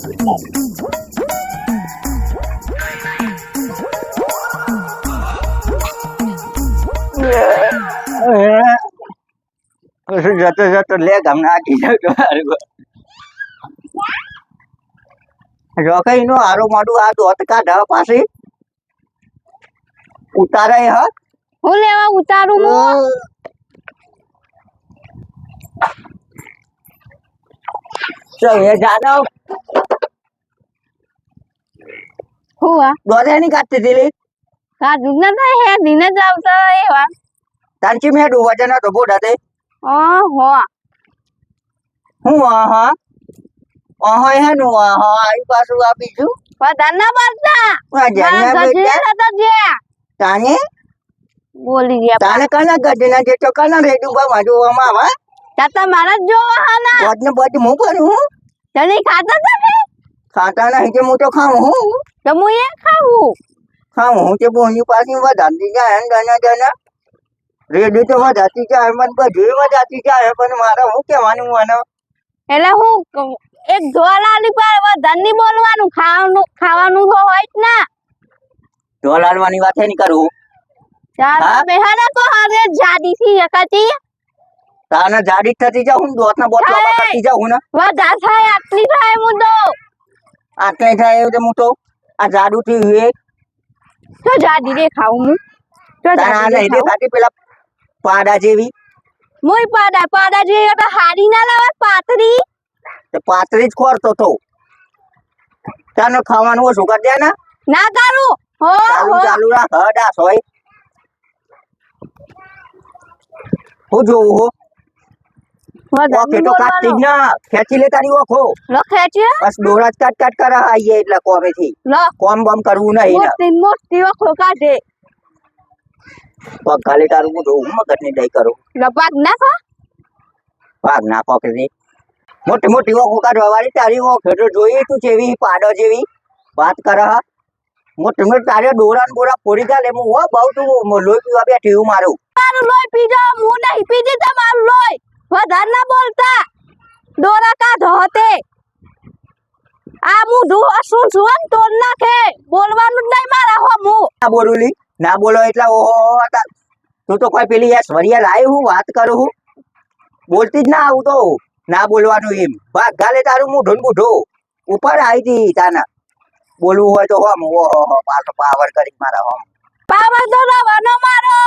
જતો જતો લે ગામને આખી જતો રોકાઈ નો હારો માડું આ દોત કાઢા પાછી ઉતારે હ હું લેવા ઉતારું હું ચલ એ જાનો હુઆ દોરે ની કાઢતી દીલી કાઢું ન થાય હે દિને જ આવતા એવા તાંચી મેડું વજન તો બોડા દે ઓહો હું હા હે નું આઈ પાછું આ બીજું વધારે ના બોલતા વજન હતા જે તાને બોલી ગયા તાને કના ગઢના જે તો કના રેડું બા માજુવામાં આવા તાતા મારા જ જોવા હાના બોડને બોડ મો પર હું તને ખાતા તમે ખાતા નહીં કે હું તો ખાઉં હું તો હું એ ખાવું હું તે બોની પાછી વધારતી જાય ને દના રેડી તો વધારતી જાય મને બધી વધારતી જાય પણ મારે શું કહેવાનું મને એટલે હું એક ધોલાલી પર વધારે નહીં બોલવાનું ખાવાનું હોય જ ના ઢોલાડવાની વાત નહીં કરું ચાલ બેહાના કો હવે જાડી થી એકતી તાને જાડી થતી જાઉં હું દોતના બોટલા કરતી જાઉં ને વધારે થાય આટલી થાય હું તો આટલે થાય એવું હું તો આ જાડુ થી હે તો જાડી રે ખાવું હું તો તાને નહીં દેખાતી પેલા પાડા જેવી મોય પાડા જે તો હારી ના લાવે પાતરી તે પાતરી જ ખોરતો તો તાને ખાવાનું ઓછું કરી દે ને ના કરું હો ચાલુ રાખ હડાસ હોય હું જોઉં હો ઓકે તો કાટતી જ ના ખેંચી લે તારી ઓખો લો ખેંચી બસ દોરા જ કાટ કરા આઈએ એટલે કોમે થી લો કોમ બમ કરવું નહીં મોટી ઓખો કાઢે પગ ખાલી તારું હું જોઉં મગજ ની દઈ કરું લપાક નાખો ભાગ નાખો કે મોટી મોટી ઓખો કાઢવા વાળી તારી ઓખો તો જોઈએ તું જેવી પાડો જેવી વાત કરે હા મોટી મોટી તારે દોરા ને બોરા ફોડી ગાલે હું હો બહુ તું લોહી પીવા બેઠી હું મારું તારું લોહી પીજો હું નહીં પીધી તમારું લોહી વધારે ના બોલતા દોરા કાઢો હતે આ હું શું છું તોડ નાખે બોલવાનું જ નહીં મારા હો હું ના બોલુલી ના બોલો એટલે ઓહો તું તો કોઈ પેલી ઐશ્વર્યા લાય હું વાત કરું હું બોલતી જ ના આવું તો ના બોલવાનું એમ ભાગ ગાલે તારું મૂઢું મૂઢો ઉપર આવી હતી તાના બોલવું હોય તો હોમ ઓહો પાછો પાવર કરી મારા હોમ પાવર તો રવાનો મારો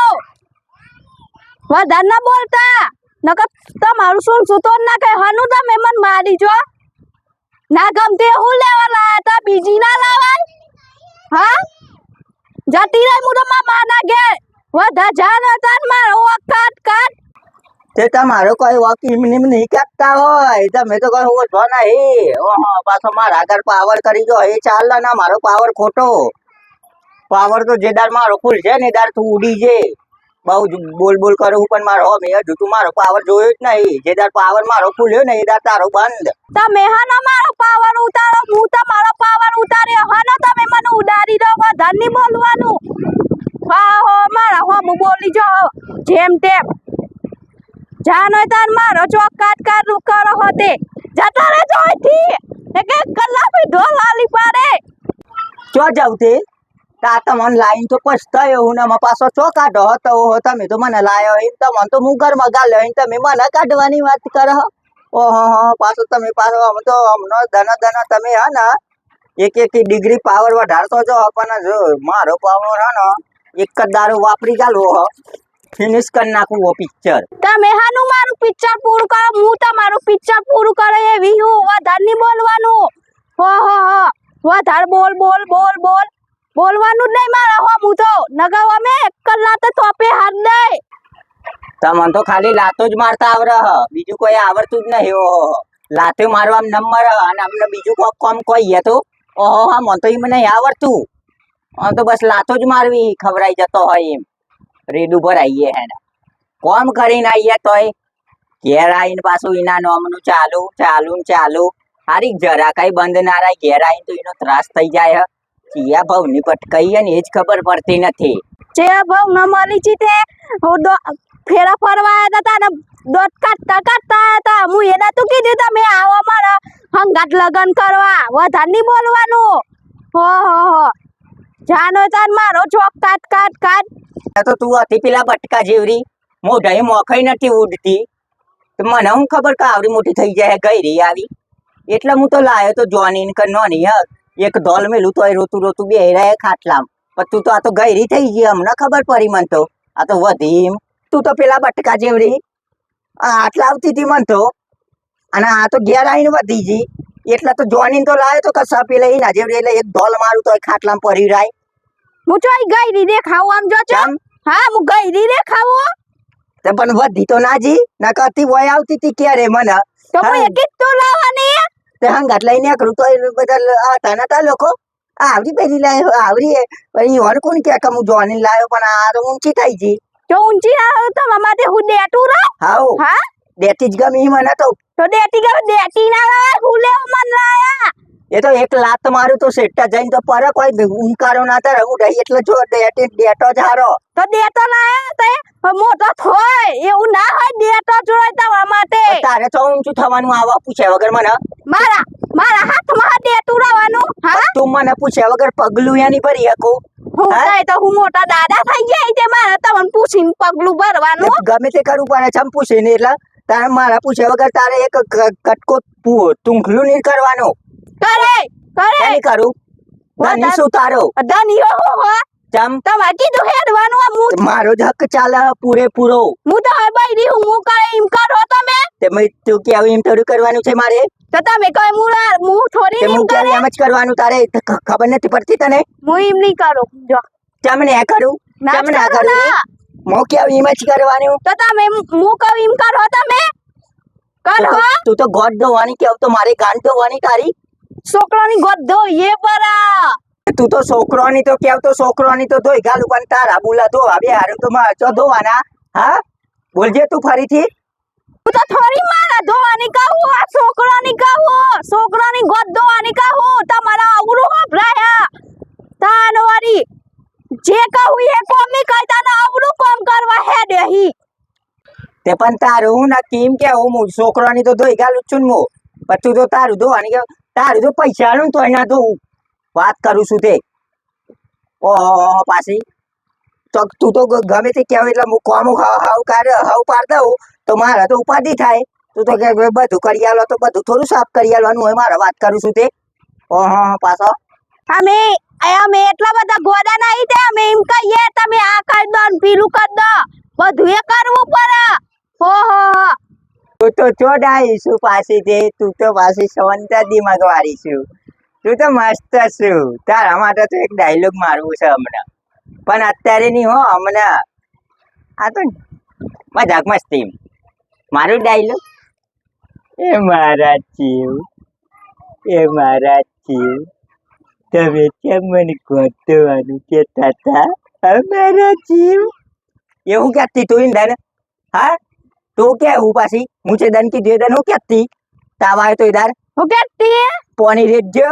વધારે ના બોલતા નકર તમારું શું તો ના કઈ હનું તમે મન મારી જો ના ગમતે હું લેવા લાયા તા બીજી ના લાવાય હા જતી રહી હું તો મામા ના ઘેર વધા જાન હતા મારો કાટ તે તમારો કોઈ વકીલ નહીં કાઢતા હોય તમે તો કોઈ ઓછો નહીં ઓહો પાછો મારા આગળ પાવર કરી જો એ ચાલ ના મારો પાવર ખોટો પાવર તો જે દાર મારો ફૂલ છે ને દાર તું ઉડી છે બહુ બોલ બોલ કરું પણ મારો હો મેં તું મારો પાવર જોયો જ નહીં જે દાર પાવર મારો ફૂલ્યો ને એ દાર તારો બંધ તમે હનો મારો પાવર ઉતારો હું તમારો પાવર ઉતાર્યો હનો તમે મને ઉડાડી દો વધારે નહીં બોલવાનું હા હો મારા હો હું બોલી જો જેમ તેમ જાનો તાર મારો ચોક કાટ કરો હોતે જતા રે જોઈથી એક કલાક ઢોલ લાલી પાડે ચો જાવ તે તા તમને લાઈન તો પછતાયો હું ને પાછો ચો કાઢો હતો તમે તો મને લાયો એમ તો મને તો હું ઘરમાં ગાલ્યો એમ તમે મને કાઢવાની વાત કરો ઓહો પાછો તમે પાછો આમ તો હમનો દના તમે હા ને એક ડિગ્રી પાવર વધારતો જો પણ જો મારો પાવર હા ને એક જ દારૂ વાપરી ચાલવો હો ફિનિશ કરી નાખું ઓ પિક્ચર તમે હાનું મારું પિક્ચર પૂરું કરો હું તમારું પિક્ચર પૂરું કરે એવી હું વધારે નહીં બોલવાનું હો વધારે બોલ બોલવાનું જ નહીં મારા હો હું તો નગાવ અમે એક કલાક તો તોપે હાથ દે તમને તો ખાલી લાતો જ મારતા આવડે બીજું કોઈ આવડતું જ નહીં ઓહો લાતો મારવા નંબર અને અમને બીજું કોઈ કામ કોઈ તો ઓહો હા મને તો એમ નહીં આવડતું તો બસ લાતો જ મારવી ખવરાઈ જતો હોય એમ રેડ ઉપર આવીએ હે ને કોમ કરીને આવીએ તોય ઘેર આવીને પાછું એના નોમનું ચાલુ હારી જરા કઈ બંધ ના રહે ઘેર આવીને તો એનો ત્રાસ થઈ જાય ચિયા ભાવ ની પટકાઈ ને એ જ ખબર પડતી નથી જે ભાવ ન મળી છે તે ફેરા ફરવા આયા તા ને દોત કાઢતા આયા તા હું એને તું કીધું તમે આવો મારા હંગાત લગન કરવા વધારે નહીં બોલવાનું હો જાનો તાન મારો ચોક કાટ તો તું હતી પેલા બટકા જેવરી મોઢાએ મોખાઈ નથી ઉડતી તો મને હું ખબર કે આવડી મોટી થઈ જાય ગઈ આવી એટલે હું તો લાયો તો જોની ને નોની એક ધોલ મેલું તો રોતું બે રહ્યા ખાટલામ પણ તું તો આ તો ગયરી થઈ ગઈ હમણાં ખબર પડી મન તો આ તો વધી તું તો પેલા બટકા જેવડી આટલા આવતી હતી મન તો અને આ તો ઘેર આવીને વધી ગઈ એટલે તો જોની તો લાયો તો કસા પેલા એના જેવડી એટલે એક ધોલ મારું તો ખાટલામ પડી રાય હું ચોઈ ગઈ રે ખાવું આમ જો ચમ હા હું ગઈ રે ખાવું તે પણ વધી તો ના જી ના કરતી વય આવતી હતી ક્યારે મને તો હું એક જ તો લાવવાની તે હંગાત લઈને કરું તો બધા હતા નતા લોકો આવડી પેલી લાયો આવડી પણ ઈવન કોણ કે હું જોની લાયો પણ આ તો ઊંચી થઈ ગઈ જો ઊંચી ના હોય તો મામાતે હું ડેટું રહો હાઉ હા દેતી જ ગમી મને તો ડેટી ના લાય હું લેવ મન લાયા એ તો એક લાત મારું તો સેટ્ટા જઈને તો પર કોઈ ઊંકારો ના તારે હું રહી એટલે જો ડેટો જ હારો તો દેતો લાયા તે મોટો થોય એવું ના હોય દેતો જોય તમારા માટે તારે તો ઊંચું થવાનું આવા પૂછ્યા વગર મને મારા હાથમાં દેતું રહેવાનું હા તું મને પૂછ્યા વગર પગલું એની ભરી હકું હું થાય તો હું મોટા દાદા થઈ જાય તે મારા તમને પૂછીને પગલું ભરવાનું ગમે તે કરવું પડે ચમ પૂછીને એટલે તારે મારા પૂછ્યા વગર તારે એક કટકો ટૂંખલું નહીં કરવાનો કરે કરું ધની શું તારો ધની હો ચમ તમારે કીધું હેડવાનું હું મારો જ હક ચાલે પૂરેપૂરો હું તો હવે બૈરી હું કરે એમ કરો તમે તે તું કેવું એમ થોડું કરવાનું છે મારે તો તમે કહે હું થોડી તે હું કેવું એમ જ કરવાનું તારે ખબર નથી પડતી તને હું એમ નહીં કરું જો ચમ ને કરું ચમ ના કરું મો કેવું એમ જ કરવાનું તો તમે હું કહું એમ કરો તમે કરો તું તો ગોડ ધોવાની કેવું તો મારે ગાંઠ ધોવાની તારી છોકરાની ગોદ ધોઈએ પરા તું તો છોકરોની તો કેવ તો છોકરોની તો ધોઈ ગાલું પણ તારા બુલા ધોવા બે હારું તો મારો ધોવાના હા બોલજે તું ફરીથી હું તો થોડી મારા ધોવાની કહું આ છોકરાની કહું છોકરાની ગોદ ધોવાની કહું તમારા અવરું વાપરાયા તાનવારી જે કહું એ કોમ ની કઈતા ના અવરું કોમ કરવા હેડે હી તે પણ તારું હું નક્કી એમ કે હું છોકરોની તો ધોઈ ગાલું છું ને પણ તું તો તારું ધોવાની કે તારું તો પૈસાનું તો એના ધોવું વાત કરું છું તે ઓહો પાછી તો તું તો ગમે તે કહેવાય એટલે હું કોમ હાવ પાડ દઉં તો મારા તો ઉપાધિ થાય તું તો કે બધું કરી આલો તો બધું થોડું સાફ કરી આલવાનું હોય મારે વાત કરું છું તે ઓહો પાછો અમે એટલા બધા ગોડા નહીં તે અમે એમ કહીએ તમે આ કરી દો ને પીલું કરી દો બધું એ કરવું પડે ઓહો તું તો ચોડાઈ છું પાછી તે તું તો પાછી સંતા દિમાગ વાળી છું તું તો મસ્ત છું તારા માટે તો એક ડાયલોગ મારવું છે હમણાં પણ અત્યારે નહીં હો હમણાં આ તો મજાક મસ્તી મારું ડાયલોગ એ મારા જીવ તમે કેમ મને ગોતવાનું કહેતા હતા અમારા જીવ એવું કહેતી તું ઇંધન હા તું કેવું પાછી મુझे દન की दे दन હું કહેતી તાવ આવે તો ઇધર હું કહેતી પોની રેડજો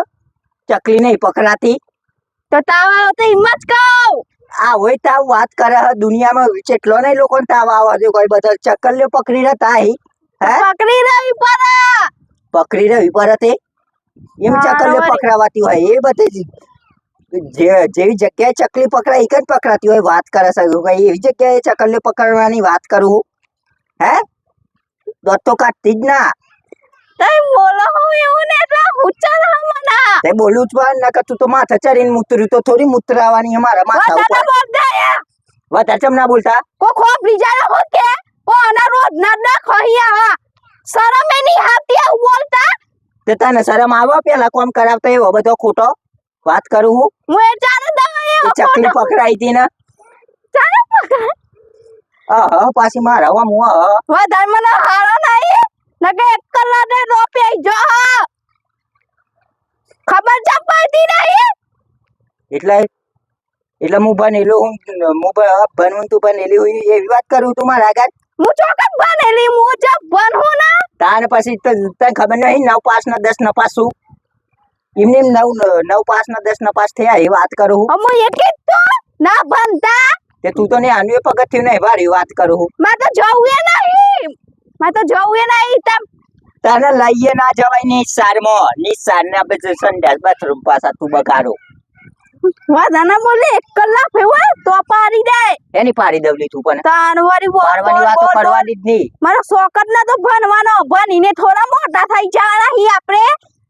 ચકલી નહીં પકડાતી તો તાવ આવે તો હિંમત કહું આ હોય તાવ વાત કરે દુનિયામાં કેટલો નહીં લોકોને તાવ આવે છે કોઈ બધા ચકલીઓ પકડી રહેતા હે પકડી રહી પર તે એમ ચકલીઓ પકડાવાતી હોય એ બધી જેવી જગ્યાએ ચકલી પકડાય એક જ પકડાતી હોય વાત કરે છે એવી જગ્યાએ ચકલીઓ પકડવાની વાત કરું હે દોત તો કાઢતી જ ના તઈ બોલો હું એવું ને એટલે ઉચ્ચાર હમના તે બોલું જ પણ નકર તું તો માથે ચડીને મૂતર્યું તો થોડી મૂતરાવાની અમારા માથા ઉપર વધારે ચમ ના બોલતા કો ખોપરી જાય હો કે ઓ ના રોજ ના ખહિયા શરમ એ નહીં આવતી આવું બોલતા તે તને શરમ આવે પેલા કોમ કરાવતા એવો બધો ખોટો વાત કરું હું એ ચાલે દવા એ ચકલી પકડાઈ હતી ને ચાલે પકડ પાછી મારા હું વધારે મને હારો નહીં નકે એક કલાકે રોપે જો ખબર જ પડતી નહીં એટલે હું બનેલો હું બનવું તું બનેલી હોય એવી વાત કરું તું મારા આગળ હું ચોકન બનેલી હું જબ બનવું ના તાને પછી તને ખબર નહીં 9 પાસ ના 10 નપાસ છું એમને 9 પાસ ના 10 નપાસ થયા એ વાત કરું હું એક જ તો ના બનતા તે તું તો ને આનું એ પગથિયું નહીં વાળી વાત કરું હું. માં તો જવું એ નહીં તમ તને લઈએ ના જવાય નિસાર ને આપણે સંડાસ બાથરૂમ પાછા તું બગાડો વાદાના બોલે 1 કલાક ફેવા તો પાડી દે એની પાડી દવલી તું પણ તાનવારી પાડવાની વાતો કરવાની જ નહીં. મારો શોકત ના તો ભણવાનો ભણીને થોડા મોટા થઈ જવાના હી આપણે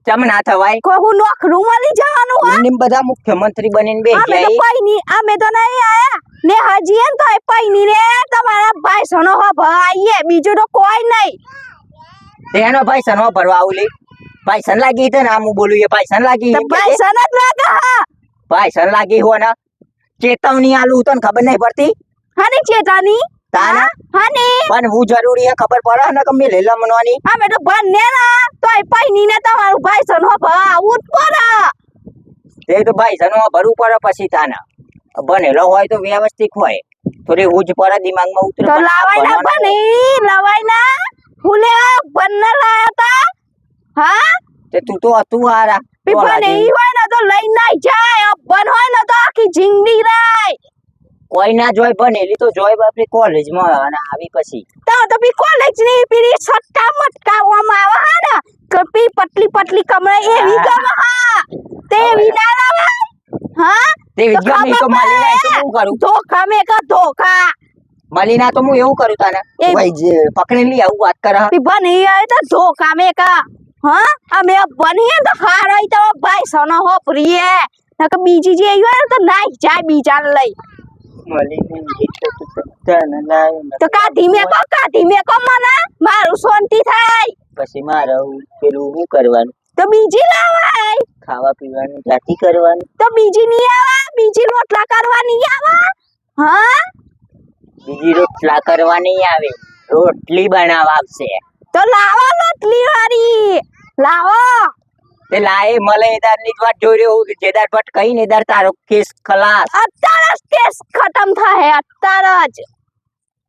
ચમ ના થવાય કોહુ નોકરું મળી જવાનું હા એમની બધા મુખ્યમંત્રી બનીને બે અમે તો જાય પૈની અમે તો નહીં આયા ને હજી એમ તો પૈની ને તમારા ભાઈ સનો હો ભાઈએ બીજું તો કોઈ નહીં તેનો ભાઈ સનો ભરવા આવલી ભાઈ સન લાગી તો ને આમ હું બોલું એ ભાઈ સન લાગી તો ભાઈ સન જ લાગે હા ભાઈ સન લાગી હો ને ચેતવણી આલું તને ખબર નહીં પડતી હની ચેતાની તાના હની પણ હું જરૂરી હે ખબર પડે ને કે મેલે લમનવાની અમે તો ભણને ના તોય પૈની ને તમારું ભાઈ સનો ભા આવું જ પડે તે તો ભાઈ સનો ભરવું પડે પછી તાના બનેલો હોય તો વ્યવસ્થિત હોય થોડી ઉજ પડે દિમાગમાં ઉતરે તો લાવાય ના બની લવાય ના ફૂલે બન્ને લાયા તા હા તે તું તો હતું હારા પીપણ ઈ હોય ને તો લઈ ના જાય બન હોય ને તો આખી જિંદગી રાય કોઈ ના જોય બનેલી તો જોય બાપરી કોલેજમાં અને આવી પછી તો બી કોલેજ ની પીરી છટકા મટકા ઓમાં આવે હા ને કપી પટલી કમરે એવી ગમ હા તેવી ના લાવે હા તે વિજ્ઞાન તો માલી ના તો હું કરું ધોખા મે કા ધોખા માલી ના તો હું એવું કરું તાને ભાઈ જે પકડી લી આવું વાત કરા પીપણ ઈ આય તો ધોખા મે કા હા અમે બનીએ તો હારાઈ તો ભાઈ સનો હો પ્રિય નક બીજી જે હોય ને તો નાઈ જાય બીજા લઈ માલી ને તને લાય તો કા ધીમે કો મને મારું શાંતિ થાય પછી મારે પેલું શું કરવાનું તો બીજી લાવાય ખાવા પીવાનું જાતી કરવાનું તો બીજી ની આવે બીજી રોટલા કરવાની આવે હા બીજી રોટલા કરવાની આવે રોટલી બનાવવા આવશે તો લાવો રોટલી વાળી લાવો તે લાય મળે એદાર ની વાત જોઈ રહ્યો હું જેદાર ભટ કઈ ને એદાર તારો કેસ ખલાસ અત્યારે જ કેસ ખતમ થાય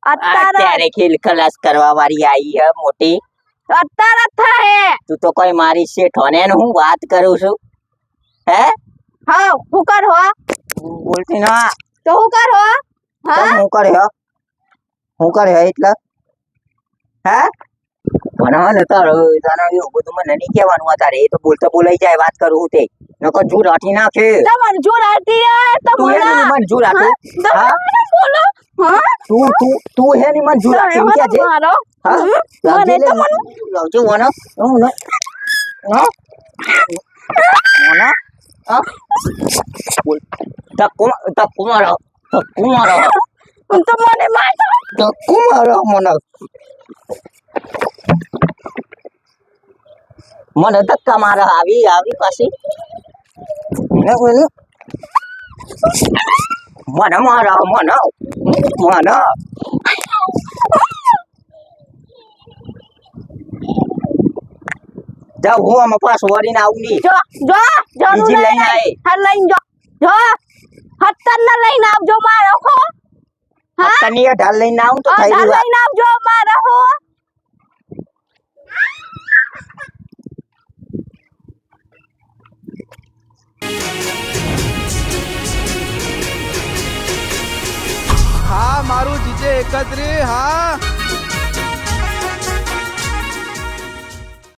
અત્યારે ખેલ ખલાસ કરવા વાળી આવી હે મોટી અત્યારે થાય તું તો કોઈ મારી શેઠોને ને હું વાત કરું છું હે હા હું કરો બોલતી ના તો હું કરો હા હું કરે એટલે હે મને ને તારો તારો એવું બધું મને નહીં કહેવાનું તારે એ તો બોલતો બોલાઈ જાય વાત કરું હું તે નકો જૂર હાટી નાખે તમાર જોર આતી તું હે ની મન જૂર હાટું હા બોલો હા તું હે ની મન જૂર હાટી કે છે હા મને તો મન લાવજો વનો હું ન હા વનો આ બોલ તક મારો તો મને મારો તક મારો મને ધક્કા મારા આવી પાછી ને બોલે મને મારા મને જાવ હું આમાં પાછું વળીને આવું નહીં જો બીજી લઈને આય હા લઈને જો હત્તર ના લઈને આવજો મારો હો હા તની ઢાલ લઈને આવું તો થઈ ગયું લઈને આવજો મારો હો હા મારું જીજે એકત્રી હા